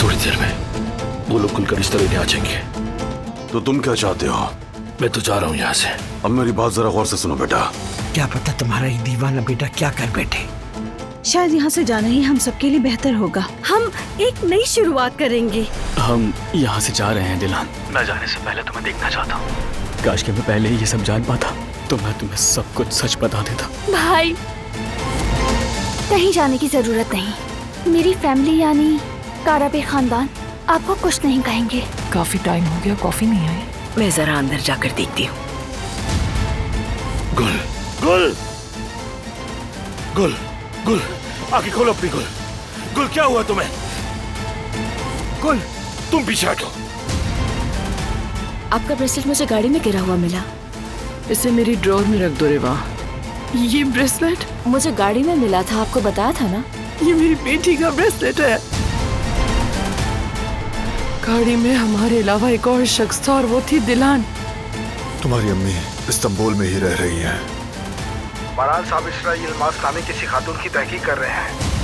थोड़ी देर में वो लोग खुलकर रिश्ता लेने आ जाएंगे। तो तुम क्या चाहते हो? मैं तो जा रहा हूँ यहाँ से। अब मेरी बात जरा गौर से सुनो बेटा। क्या पता तुम्हारा ये दीवाना बेटा क्या कर बैठे। शायद यहाँ से जाना ही हम सबके लिए बेहतर होगा। हम एक नई शुरुआत करेंगे। हम यहाँ से जा रहे हैं दिलान। मैं जाने से पहले तुम्हें देखना चाहता हूँ। काश कि मैं पहले ही ये सब जान पाता तो मैं तुम्हें सब कुछ सच बता देता। भाई, कहीं जाने की जरूरत नहीं। मेरी फैमिली यानी काराबे खानदान आपको कुछ नहीं कहेंगे। काफी टाइम हो गया, कॉफी नहीं आई। मैं जरा अंदर जाकर देखती हूँ। गुल, गुल, गुल, गुल, आंखें खोलो अपनी। गुल, गुल क्या हुआ तुम्हें? गुल, तुम पीछे हटो। आपका ब्रेसलेट मुझे गाड़ी में गिरा हुआ मिला। इसे मेरी ड्रॉर में रख दो रेवा। ये ब्रेसलेट मुझे गाड़ी में मिला था, आपको बताया था ना। ये मेरी बेटी का ब्रेसलेट है। गाड़ी में हमारे अलावा एक और शख्स था और वो थी दिलान। तुम्हारी अम्मी इस्तांबुल में ही रह रही हैं। मरान साहब इसराइल मास नामे किसी खातून की तहकीक कर रहे हैं।